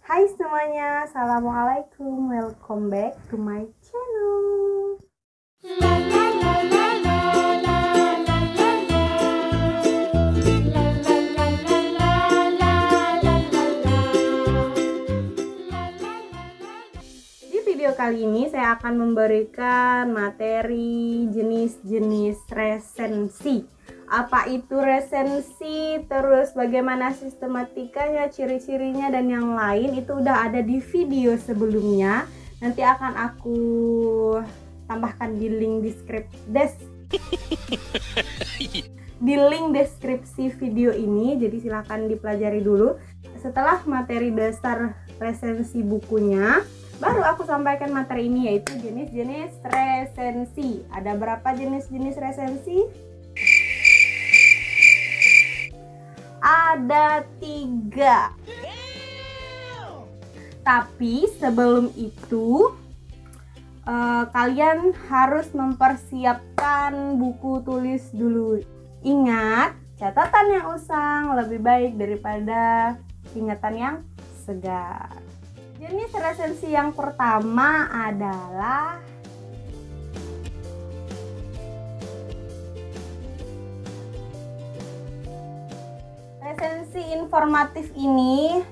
Hai semuanya, Assalamualaikum, welcome back to my channel. Di video kali ini saya akan memberikan materi jenis-jenis resensi. Apa itu resensi, terus bagaimana sistematikanya, ciri-cirinya, dan yang lain itu udah ada di video sebelumnya. Nanti akan aku tambahkan di link deskripsi video ini, jadi silahkan dipelajari dulu. Setelah materi dasar resensi bukunya, baru aku sampaikan materi ini, yaitu jenis-jenis resensi. Ada berapa jenis-jenis resensi? Ada 3. Tapi sebelum itu kalian harus mempersiapkan buku tulis dulu. Ingat, catatan yang usang lebih baik daripada ingatan yang segar. Jenis resensi yang pertama adalah resensi informatif. Ini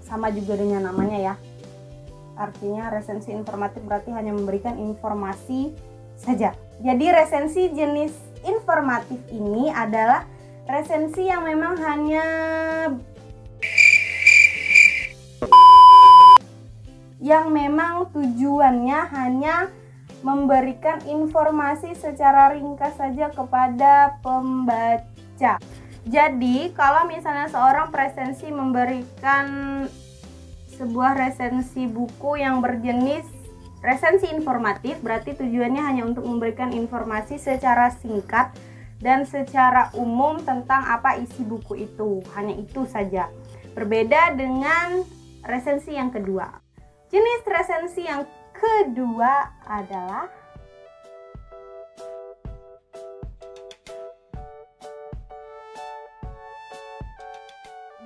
sama juga dengan namanya ya. Artinya resensi informatif berarti hanya memberikan informasi saja. Jadi resensi jenis informatif ini adalah resensi yang memang tujuannya hanya memberikan informasi secara ringkas saja kepada pembaca. Jadi kalau misalnya seorang resensi memberikan sebuah resensi buku yang berjenis resensi informatif, berarti tujuannya hanya untuk memberikan informasi secara singkat dan secara umum tentang apa isi buku itu. Hanya itu saja. Berbeda dengan resensi yang kedua. Jenis resensi yang kedua adalah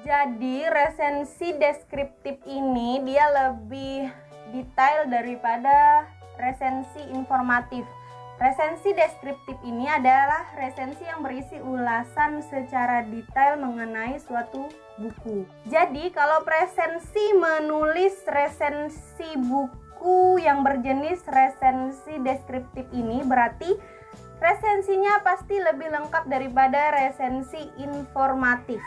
jadi resensi deskriptif ini dia lebih detail daripada resensi informatif. Resensi deskriptif ini adalah resensi yang berisi ulasan secara detail mengenai suatu buku. Jadi kalau resensi menulis resensi buku yang berjenis resensi deskriptif ini, berarti resensinya pasti lebih lengkap daripada resensi informatif.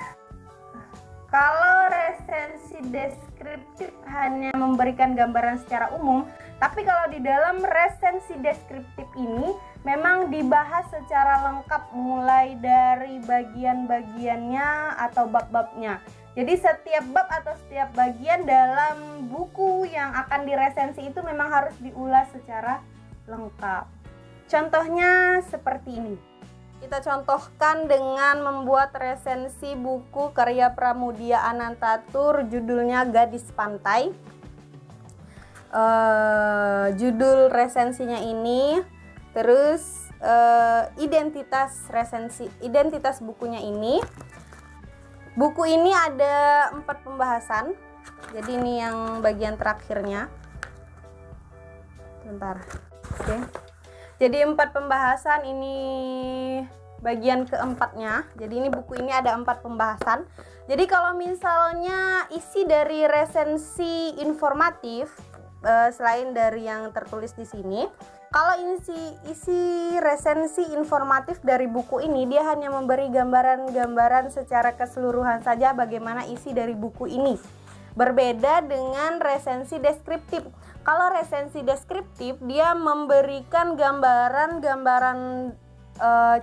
Kalau resensi deskriptif hanya memberikan gambaran secara umum, tapi kalau di dalam resensi deskriptif ini memang dibahas secara lengkap mulai dari bagian-bagiannya atau bab-babnya. Jadi setiap bab atau setiap bagian dalam buku yang akan diresensi itu memang harus diulas secara lengkap. Contohnya seperti ini. Kita contohkan dengan membuat resensi buku karya Pramudia Anantatur, judulnya Gadis Pantai. Judul resensinya ini, terus identitas bukunya ini. Buku ini ada 4 pembahasan. Jadi ini yang bagian terakhirnya. Bentar. Oke. Jadi 4 pembahasan, ini bagian keempatnya. Jadi ini buku ini ada 4 pembahasan. Jadi kalau misalnya isi dari resensi informatif, selain dari yang tertulis di sini, kalau isi resensi informatif dari buku ini, dia hanya memberi gambaran-gambaran secara keseluruhan saja bagaimana isi dari buku ini. Berbeda dengan resensi deskriptif. Kalau resensi deskriptif dia memberikan gambaran-gambaran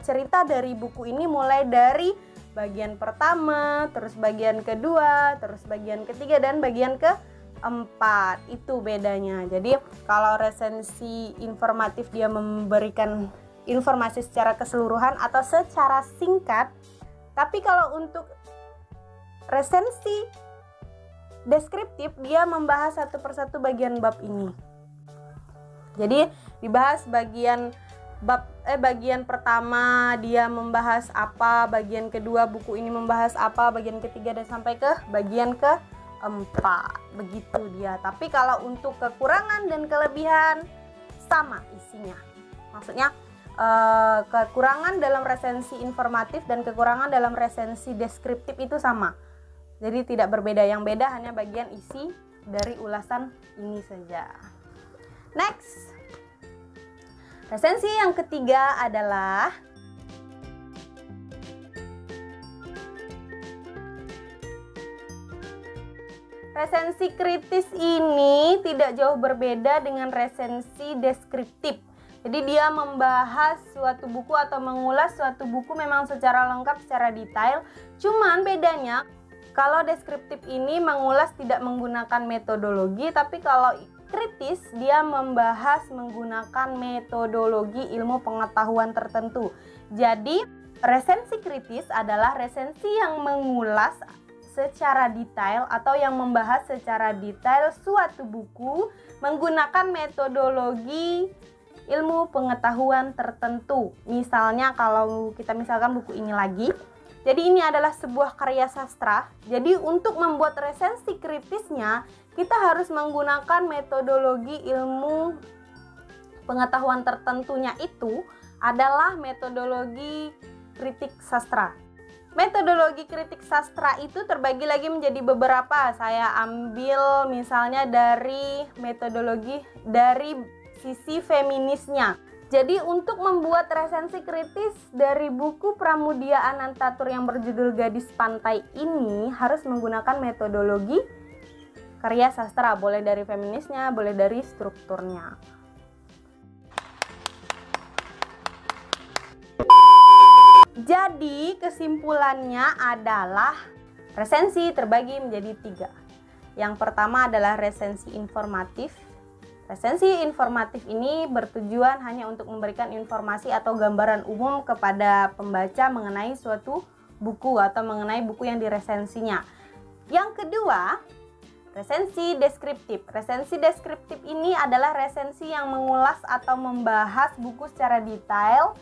cerita dari buku ini mulai dari bagian pertama, terus bagian kedua, terus bagian ketiga, dan bagian keempat. Itu bedanya. Jadi kalau resensi informatif dia memberikan informasi secara keseluruhan atau secara singkat. Tapi kalau untuk resensi deskriptif dia membahas satu persatu bagian bab ini. Jadi dibahas bagian pertama dia membahas apa, bagian kedua buku ini membahas apa, bagian ketiga dan sampai ke bagian 4. Begitu dia. Tapi kalau untuk kekurangan dan kelebihan sama isinya. Maksudnya kekurangan dalam resensi informatif dan kekurangan dalam resensi deskriptif itu sama. Jadi tidak berbeda, yang beda hanya bagian isi dari ulasan ini saja. Next. Resensi yang ketiga adalah resensi kritis. Ini tidak jauh berbeda dengan resensi deskriptif. Jadi dia membahas suatu buku atau mengulas suatu buku memang secara lengkap, secara detail. Cuman bedanya kalau deskriptif ini mengulas tidak menggunakan metodologi, tapi kalau kritis dia membahas menggunakan metodologi ilmu pengetahuan tertentu. Jadi resensi kritis adalah resensi yang mengulas secara detail atau yang membahas secara detail suatu buku menggunakan metodologi ilmu pengetahuan tertentu. Misalnya kalau kita misalkan buku ini lagi, jadi ini adalah sebuah karya sastra. Jadi untuk membuat resensi kritisnya kita harus menggunakan metodologi ilmu pengetahuan tertentunya, itu adalah metodologi kritik sastra. Metodologi kritik sastra itu terbagi lagi menjadi beberapa. Saya ambil misalnya dari metodologi dari sisi feminisnya. Jadi untuk membuat resensi kritis dari buku Pramudia Anantatur yang berjudul Gadis Pantai ini harus menggunakan metodologi karya sastra. Boleh dari feminisnya, boleh dari strukturnya. Jadi kesimpulannya adalah resensi terbagi menjadi 3. Yang pertama adalah resensi informatif. Resensi informatif ini bertujuan hanya untuk memberikan informasi atau gambaran umum kepada pembaca mengenai suatu buku atau mengenai buku yang diresensinya. Yang kedua, resensi deskriptif. Resensi deskriptif ini adalah resensi yang mengulas atau membahas buku secara detail.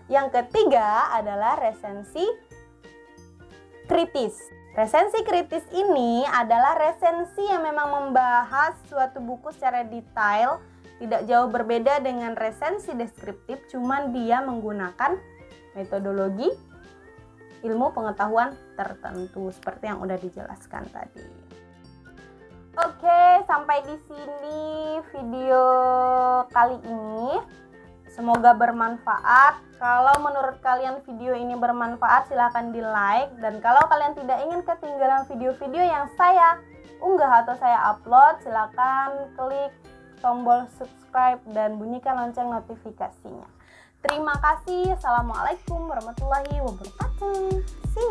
Yang ketiga adalah resensi kritis. Resensi kritis ini adalah resensi yang memang membahas suatu buku secara detail, tidak jauh berbeda dengan resensi deskriptif, cuman dia menggunakan metodologi ilmu pengetahuan tertentu seperti yang udah dijelaskan tadi. Oke, sampai di sini video kali ini. Semoga bermanfaat. Kalau menurut kalian video ini bermanfaat, silahkan di like. Dan kalau kalian tidak ingin ketinggalan video-video yang saya unggah atau saya upload, silahkan klik tombol subscribe dan bunyikan lonceng notifikasinya. Terima kasih. Assalamualaikum warahmatullahi wabarakatuh. See you.